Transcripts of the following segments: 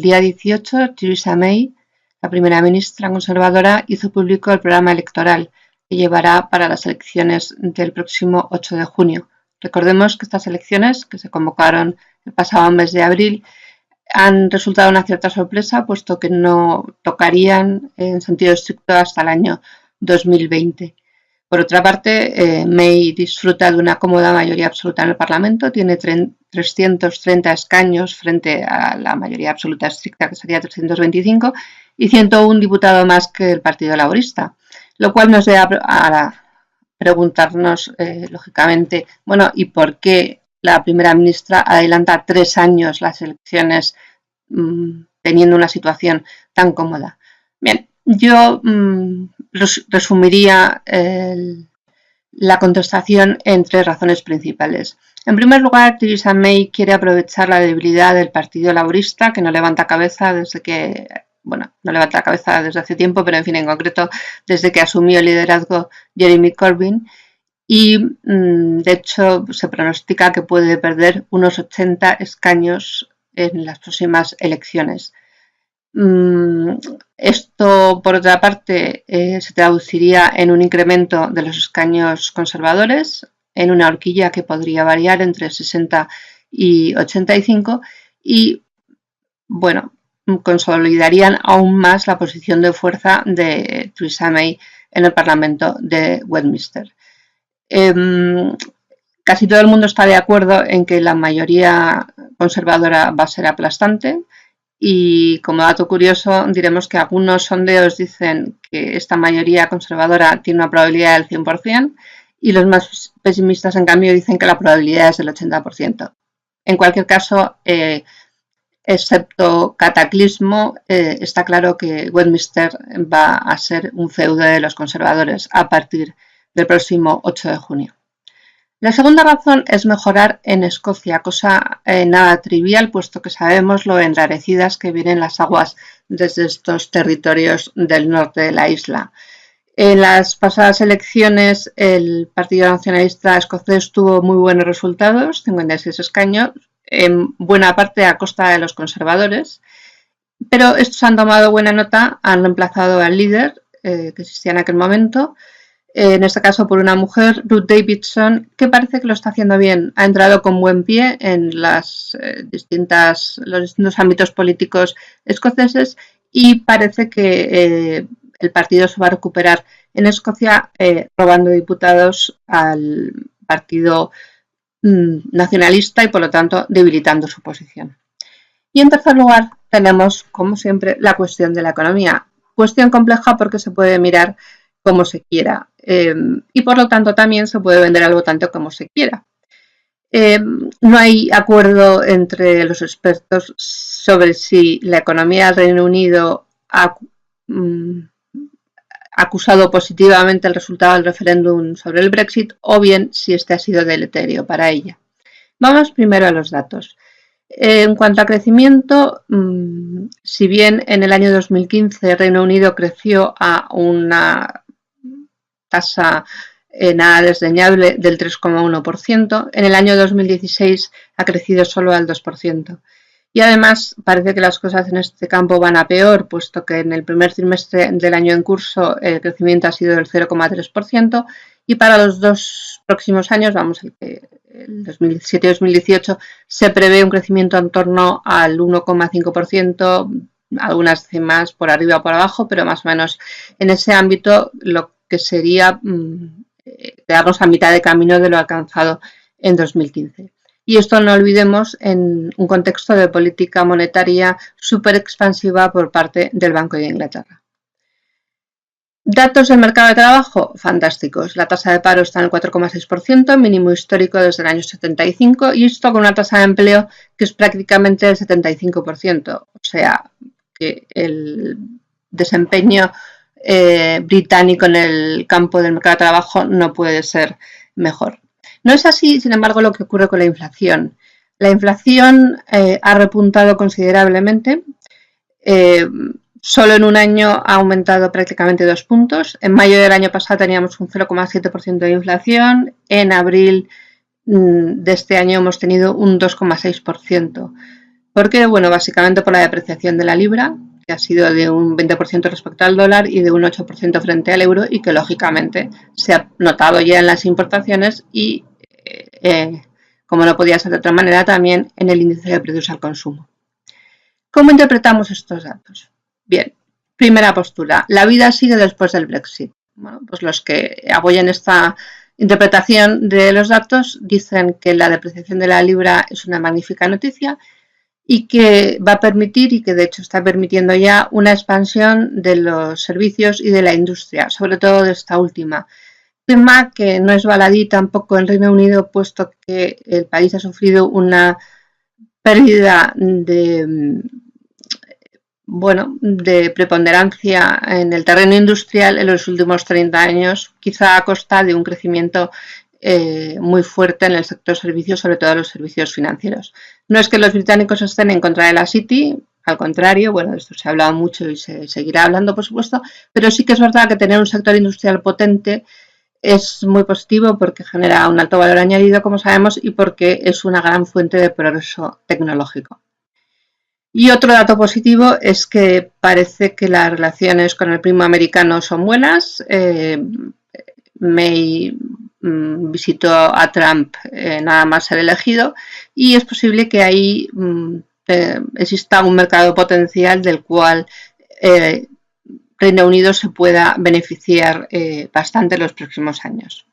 día 18, Theresa May, la primera ministra conservadora, hizo público el programa electoral que llevará para las elecciones del próximo 8 de junio. Recordemos que estas elecciones, que se convocaron el pasado mes de abril, han resultado una cierta sorpresa, puesto que no tocarían en sentido estricto hasta el año 2020. Por otra parte, May disfruta de una cómoda mayoría absoluta en el Parlamento, tiene 330 escaños frente a la mayoría absoluta estricta, que sería 325, y 101 diputados más que el Partido Laborista, lo cual nos lleva a preguntarnos, lógicamente, bueno, ¿y por qué la primera ministra adelanta 3 años las elecciones teniendo una situación tan cómoda? Bien, yo resumiría la contestación en 3 razones principales. En primer lugar, Theresa May quiere aprovechar la debilidad del Partido Laborista, que no levanta cabeza desde hace tiempo, pero en fin, en concreto desde que asumió el liderazgo Jeremy Corbyn, y de hecho se pronostica que puede perder unos 80 escaños en las próximas elecciones. Esto, por otra parte, se traduciría en un incremento de los escaños conservadores, en una horquilla que podría variar entre 60 y 85, y bueno, consolidarían aún más la posición de fuerza de Theresa May en el Parlamento de Westminster. Casi todo el mundo está de acuerdo en que la mayoría conservadora va a ser aplastante, y como dato curioso diremos que algunos sondeos dicen que esta mayoría conservadora tiene una probabilidad del 100%, y los más pesimistas en cambio dicen que la probabilidad es del 80%. En cualquier caso, excepto cataclismo, está claro que Westminster va a ser un feudo de los conservadores a partir del próximo 8 de junio. La segunda razón es mejorar en Escocia, cosa nada trivial, puesto que sabemos lo enrarecidas que vienen las aguas desde estos territorios del norte de la isla. En las pasadas elecciones, el Partido Nacionalista Escocés tuvo muy buenos resultados, 56 escaños, en buena parte a costa de los conservadores, pero estos han tomado buena nota, han reemplazado al líder que existía en aquel momento, en este caso por una mujer, Ruth Davidson, que parece que lo está haciendo bien. Ha entrado con buen pie en los distintos ámbitos políticos escoceses, y parece que el partido se va a recuperar en Escocia, robando diputados al partido nacionalista y por lo tanto debilitando su posición. Y en tercer lugar tenemos, como siempre, la cuestión de la economía. Cuestión compleja porque se puede mirar como se quiera, y por lo tanto también se puede vender al votante como se quiera. No hay acuerdo entre los expertos sobre si la economía del Reino Unido ha acusado positivamente el resultado del referéndum sobre el Brexit, o bien si este ha sido deleterio para ella. Vamos primero a los datos. En cuanto a crecimiento, si bien en el año 2015 el Reino Unido creció a una tasa nada desdeñable del 3,1%, en el año 2016 ha crecido solo al 2%. Y además parece que las cosas en este campo van a peor, puesto que en el primer trimestre del año en curso el crecimiento ha sido del 0,3%, y para los 2 próximos años, el 2017 y 2018, se prevé un crecimiento en torno al 1,5%, algunas décimas por arriba o por abajo, pero más o menos en ese ámbito, lo que sería quedarnos a mitad de camino de lo alcanzado en 2015. Y esto no olvidemos en un contexto de política monetaria súper expansiva por parte del Banco de Inglaterra. Datos del mercado de trabajo fantásticos. La tasa de paro está en el 4,6%, mínimo histórico desde el año 75, y esto con una tasa de empleo que es prácticamente del 75%. O sea que el desempeño británico en el campo del mercado de trabajo no puede ser mejor. No es así, sin embargo, lo que ocurre con la inflación. La inflación ha repuntado considerablemente. Solo en un año ha aumentado prácticamente 2 puntos. En mayo del año pasado teníamos un 0,7% de inflación. En abril de este año hemos tenido un 2,6%. ¿Por qué? Bueno, básicamente por la depreciación de la libra, que ha sido de un 20% respecto al dólar y de un 8% frente al euro, y que lógicamente se ha notado ya en las importaciones y, como no podía ser de otra manera, también en el índice de precios al consumo. ¿Cómo interpretamos estos datos? Bien, primera postura, la vida sigue después del Brexit. Bueno, pues los que apoyan esta interpretación de los datos dicen que la depreciación de la libra es una magnífica noticia y que va a permitir, y que de hecho está permitiendo ya, una expansión de los servicios y de la industria, sobre todo de esta última. Tema que no es baladí tampoco en Reino Unido, puesto que el país ha sufrido una pérdida de preponderancia en el terreno industrial en los últimos 30 años, quizá a costa de un crecimiento muy fuerte en el sector servicios, sobre todo los servicios financieros. No es que los británicos estén en contra de la City, al contrario, bueno, de esto se ha hablado mucho y se seguirá hablando, por supuesto, pero sí que es verdad que tener un sector industrial potente es muy positivo porque genera un alto valor añadido, como sabemos, y porque es una gran fuente de progreso tecnológico. Y otro dato positivo es que parece que las relaciones con el primo americano son buenas. May visitó a Trump nada más ser elegido, y es posible que ahí exista un mercado potencial del cual Reino Unido se pueda beneficiar bastante en los próximos años.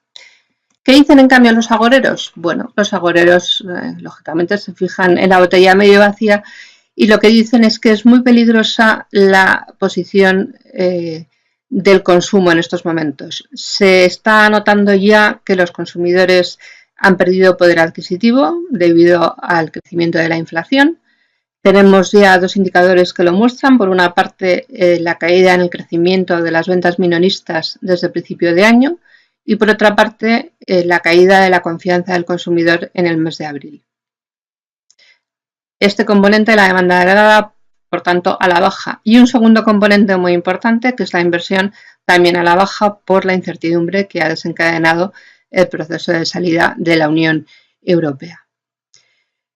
¿Qué dicen en cambio los agoreros? Bueno, los agoreros lógicamente se fijan en la botella medio vacía y lo que dicen es que es muy peligrosa la posición del consumo en estos momentos. Se está notando ya que los consumidores han perdido poder adquisitivo debido al crecimiento de la inflación. Tenemos ya dos indicadores que lo muestran. Por una parte, la caída en el crecimiento de las ventas minoristas desde el principio de año, y por otra parte, la caída de la confianza del consumidor en el mes de abril. Este componente, la demanda agregada, por tanto, a la baja. Y un segundo componente muy importante, que es la inversión, también a la baja por la incertidumbre que ha desencadenado el proceso de salida de la Unión Europea.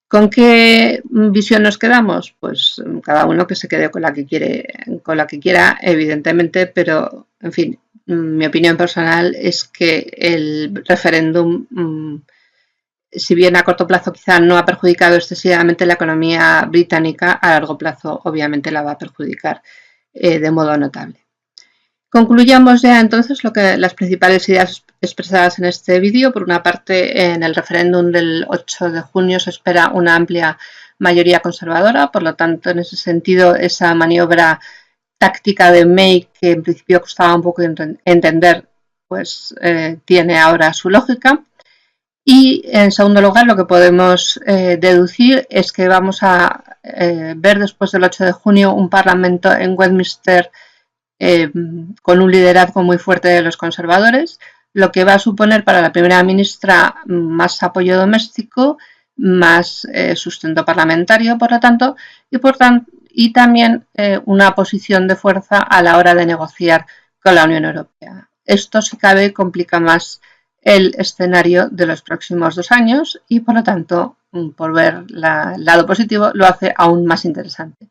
¿Con qué visión nos quedamos? Pues cada uno que se quede con la que quiera, evidentemente, pero, en fin, mi opinión personal es que el referéndum, si bien a corto plazo quizá no ha perjudicado excesivamente la economía británica, a largo plazo obviamente la va a perjudicar de modo notable. Concluyamos ya entonces las principales ideas expresadas en este vídeo. Por una parte, en el referéndum del 8 de junio se espera una amplia mayoría conservadora, por lo tanto, en ese sentido, esa maniobra táctica de May, que en principio costaba un poco entender, pues tiene ahora su lógica. Y en segundo lugar, lo que podemos deducir es que vamos a ver después del 8 de junio un parlamento en Westminster con un liderazgo muy fuerte de los conservadores, lo que va a suponer para la primera ministra más apoyo doméstico, más sustento parlamentario, por lo tanto, y también una posición de fuerza a la hora de negociar con la Unión Europea. Esto, si cabe, complica más el escenario de los próximos 2 años y, por lo tanto, por ver el lado positivo, lo hace aún más interesante.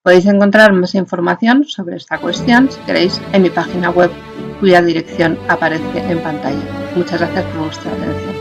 Podéis encontrar más información sobre esta cuestión, si queréis, en mi página web, cuya dirección aparece en pantalla. Muchas gracias por vuestra atención.